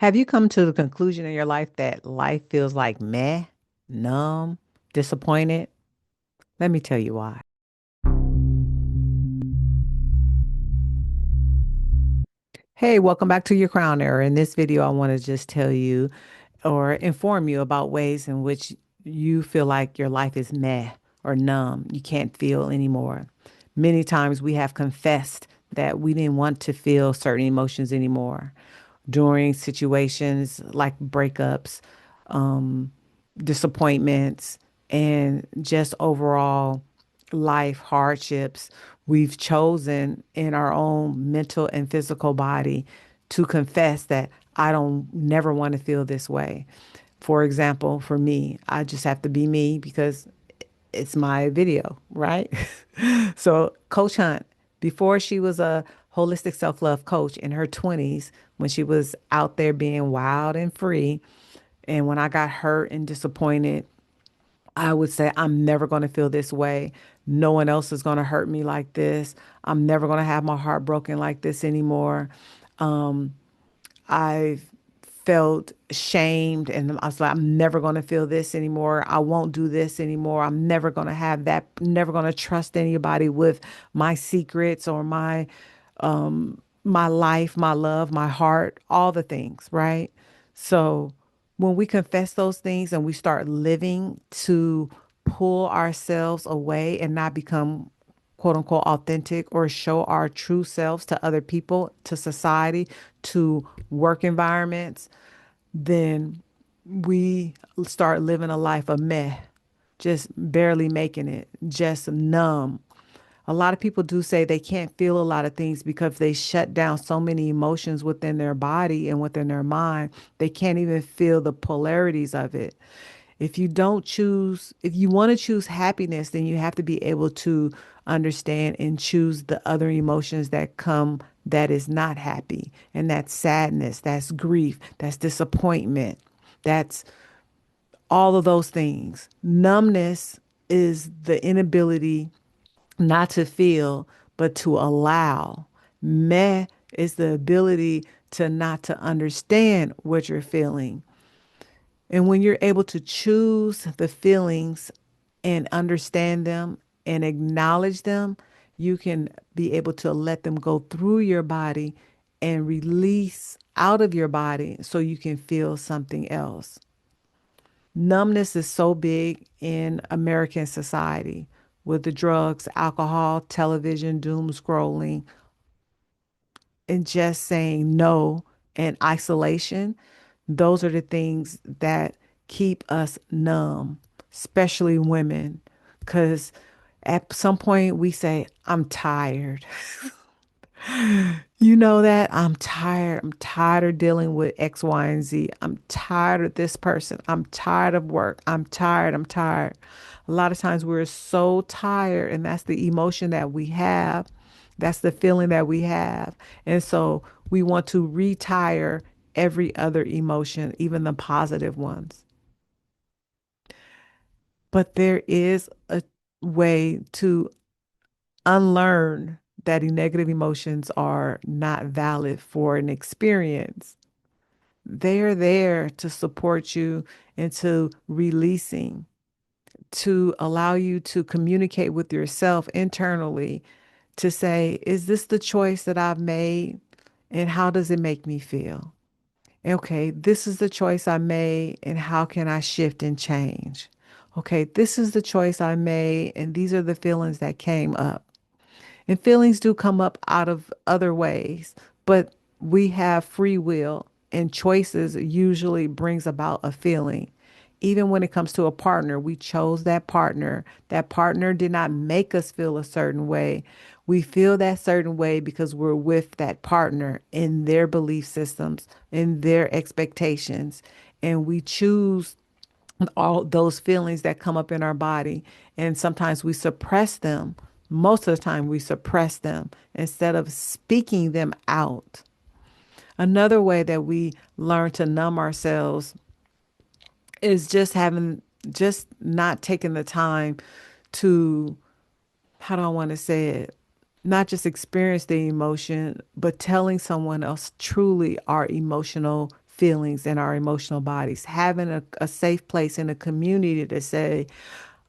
Have you come to the conclusion in your life that life feels like meh, numb, disappointed? Let me tell you why. Hey, welcome back to your crown era. In this video, I want to just tell you or inform you about ways in which you feel like your life is meh or numb. You can't feel anymore. Many times we have confessed that we didn't want to feel certain emotions anymore during situations like breakups, um, disappointments, and just overall life hardships. We've chosen in our own mental and physical body to confess that I don't never want to feel this way. For example, for me, I just have to be me because it's my video, right? So, Coach Hunt, before she was a holistic self love coach in her 20s, when she was out there being wild and free, and when I got hurt and disappointed, I would say, I'm never going to feel this way. No one else is going to hurt me like this. I'm never going to have my heart broken like this anymore. I felt shamed and I was like, I'm never going to feel this anymore. I won't do this anymore. I'm never going to have that, never going to trust anybody with my secrets or my life, my love, my heart, all the things, right? So when we confess those things and we start living to pull ourselves away and not become quote unquote authentic or show our true selves to other people, to society, to work environments, then we start living a life of meh, just barely making it, just numb. A lot of people do say they can't feel a lot of things because they shut down so many emotions within their body and within their mind. They can't even feel the polarities of it. If you want to choose happiness, then you have to be able to understand and choose the other emotions that come that is not happy. And that's sadness, that's grief, that's disappointment, that's all of those things. Numbness is the inability not to feel, but to allow. Meh is the ability to not to understand what you're feeling. And when you're able to choose the feelings and understand them and acknowledge them, you can be able to let them go through your body and release out of your body so you can feel something else. Numbness is so big in American society with the drugs, alcohol, television, doom scrolling, and just saying no and isolation. Those are the things that keep us numb, especially women, because at some point we say, I'm tired. You know that I'm tired. I'm tired of dealing with X, Y, and Z. I'm tired of this person. I'm tired of work. I'm tired. I'm tired. A lot of times we're so tired, and that's the emotion that we have. That's the feeling that we have. And so we want to retire every other emotion, even the positive ones. But there is a way to unlearn that negative emotions are not valid for an experience. They're there to support you into releasing, to allow you to communicate with yourself internally, to say, is this the choice that I've made? And how does it make me feel? Okay, this is the choice I made, and how can I shift and change? Okay, this is the choice I made, and these are the feelings that came up. And feelings do come up out of other ways, but we have free will and choices usually brings about a feeling. Even when it comes to a partner, we chose that partner. That partner did not make us feel a certain way. We feel that certain way because we're with that partner in their belief systems, in their expectations. And we choose all those feelings that come up in our body. And sometimes we suppress them. Most of the time, we suppress them instead of speaking them out. Another way that we learn to numb ourselves is just not taking the time to, how do I want to say it? Not just experience the emotion, but telling someone else truly our emotional feelings in our emotional bodies, having a safe place in a community to say,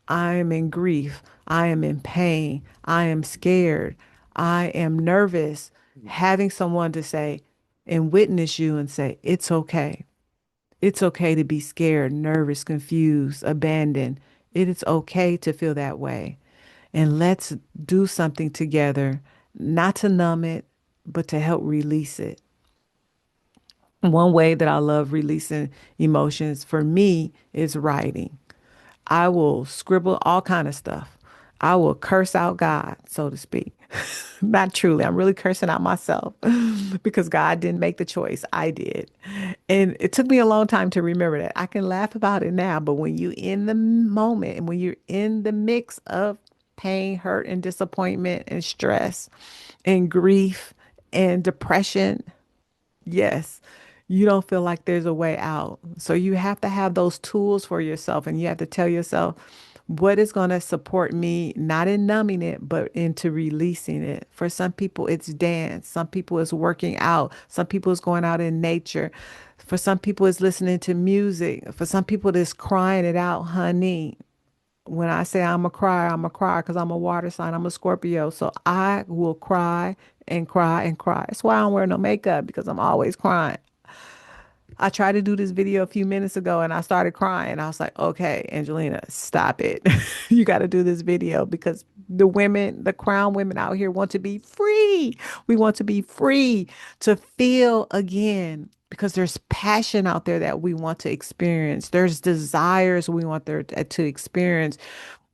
I am in grief, I am in pain, I am scared, I am nervous. Having someone to say and witness you and say, it's okay. It's okay to be scared, nervous, confused, abandoned. It is okay to feel that way. And let's do something together, not to numb it, but to help release it. One way that I love releasing emotions for me is writing. I will scribble all kind of stuff. I will curse out God, so to speak. Not truly. I'm really cursing out myself because God didn't make the choice. I did. And it took me a long time to remember that. I can laugh about it now, but when you're in the moment and when you're in the mix of pain, hurt, and disappointment and stress and grief and depression, yes, you don't feel like there's a way out. So you have to have those tools for yourself and you have to tell yourself what is going to support me, not in numbing it, but into releasing it. For some people, it's dance. Some people, it's working out. Some people, it's going out in nature. For some people, it's listening to music. For some people, it's crying it out, honey. When I say I'm a crier because I'm a water sign, I'm a Scorpio. So I will cry and cry and cry. That's why I don't wear no makeup because I'm always crying. I tried to do this video a few minutes ago and I started crying. I was like, okay, Angelina, stop it. You got to do this video because the women, the crown women out here want to be free. We want to be free to feel again because there's passion out there that we want to experience. There's desires we want there to experience.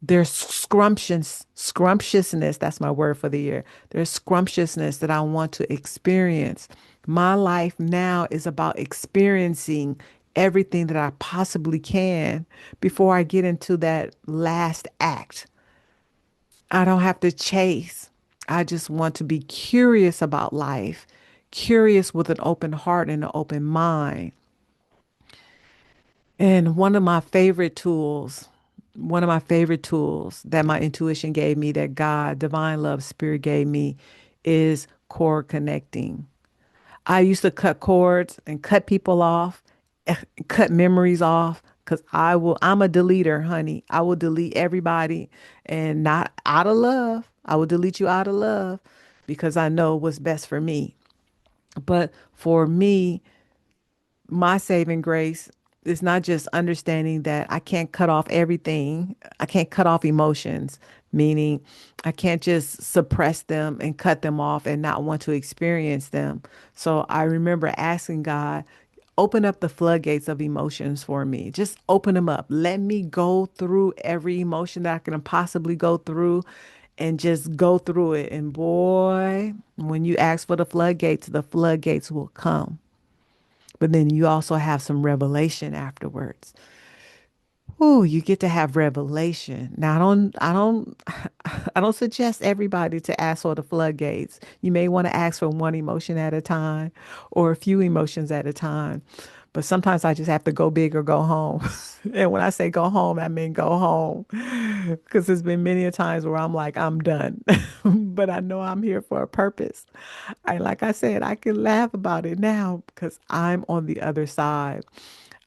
There's scrumptiousness. That's my word for the year. There's scrumptiousness that I want to experience. My life now is about experiencing everything that I possibly can before I get into that last act. I don't have to chase. I just want to be curious about life, curious with an open heart and an open mind. And one of my favorite tools that my intuition gave me, that God, divine love, spirit gave me, is cord connecting. I used to cut cords and cut people off, cut memories off, because I'm a deleter, honey. I will delete everybody and not out of love. I will delete you out of love because I know what's best for me. But for me, my saving grace is not just understanding that I can't cut off everything. I can't cut off emotions, meaning I can't just suppress them and cut them off and not want to experience them. So I remember asking God, open up the floodgates of emotions for me. Just open them up. Let me go through every emotion that I can possibly go through and just go through it. And boy, when you ask for the floodgates will come. But then you also have some revelation afterwards. Oh, you get to have revelation. Now, I don't suggest everybody to ask for the floodgates. You may want to ask for one emotion at a time or a few emotions at a time. But sometimes I just have to go big or go home. And when I say go home, I mean go home. Because there's been many a times where I'm like, I'm done. But I know I'm here for a purpose. Like I said, I can laugh about it now because I'm on the other side.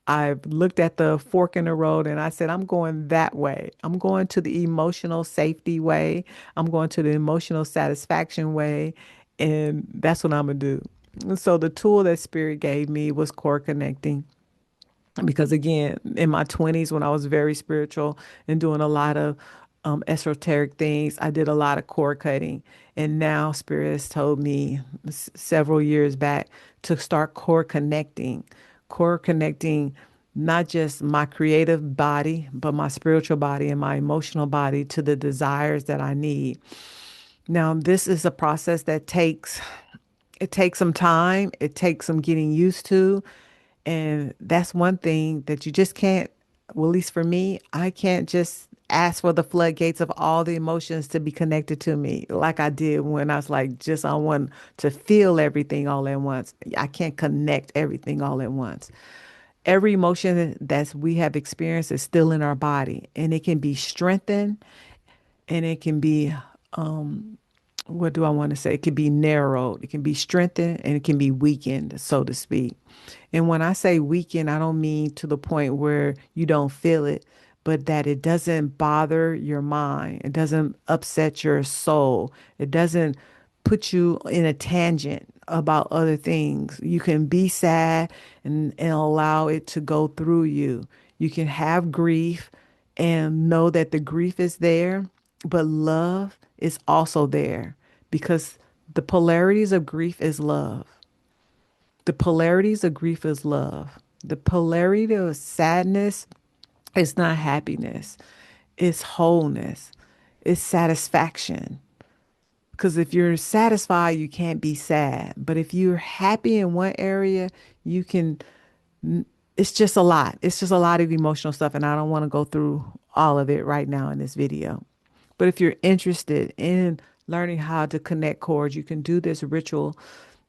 I've looked at the fork in the road and I said, I'm going that way. I'm going to the emotional safety way. I'm going to the emotional satisfaction way. And that's what I'm going to do. And so the tool that Spirit gave me was core connecting. Because again, in my 20s, when I was very spiritual and doing a lot of esoteric things, I did a lot of cord cutting. And now Spirit has told me several years back to start core connecting not just my creative body, but my spiritual body and my emotional body to the desires that I need. Now, this is a process that it takes some time, it takes some getting used to. And that's one thing that you just can't, well, at least for me, I can't just ask for the floodgates of all the emotions to be connected to me like I did when I was like, just I want to feel everything all at once. I can't connect everything all at once. Every emotion that we have experienced is still in our body and it can be strengthened and it can be what do I want to say? It can be narrowed, it can be strengthened, and it can be weakened, so to speak. And when I say weakened, I don't mean to the point where you don't feel it, but that it doesn't bother your mind. It doesn't upset your soul. It doesn't put you in a tangent about other things. You can be sad and allow it to go through you. You can have grief and know that the grief is there, but love is also there because the polarities of grief is love. The polarities of grief is love. The polarity of sadness is not happiness, it's wholeness, it's satisfaction. Because if you're satisfied, you can't be sad. But if you're happy in one area, you can, it's just a lot. It's just a lot of emotional stuff. And I don't want to go through all of it right now in this video. But if you're interested in learning how to connect chords, you can do this ritual.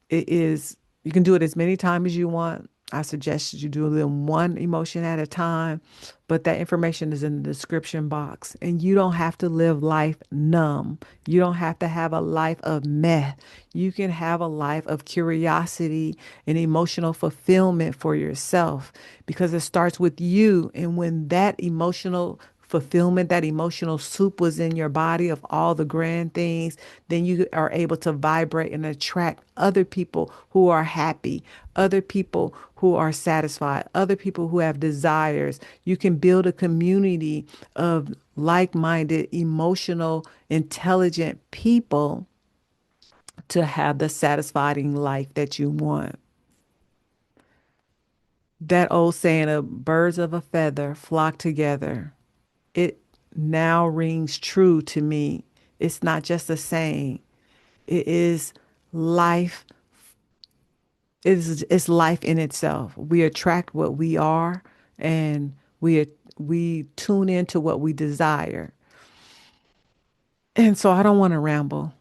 It is, you can do it as many times as you want. I suggest you do them one emotion at a time, but that information is in the description box. And you don't have to live life numb. You don't have to have a life of meth. You can have a life of curiosity and emotional fulfillment for yourself because it starts with you. And when that emotional fulfillment, that emotional soup was in your body of all the grand things, then you are able to vibrate and attract other people who are happy, other people who are satisfied, other people who have desires. You can build a community of like minded, emotional, intelligent people to have the satisfying life that you want. That old saying of birds of a feather flock together, it now rings true to me. It's not just a saying, it is life. It's life in itself. We attract what we are and we tune into what we desire. And so I don't want to ramble.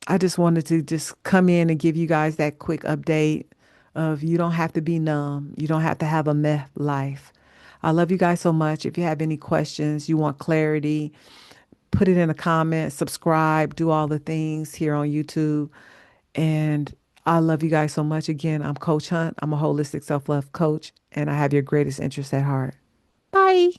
I just wanted to just come in and give you guys that quick update of you don't have to be numb. You don't have to have a meth life. I love you guys so much. If you have any questions, you want clarity, put it in a comment, subscribe, do all the things here on YouTube. And I love you guys so much. Again, I'm Coach Hunt. I'm a holistic self love coach, and I have your greatest interest at heart. Bye.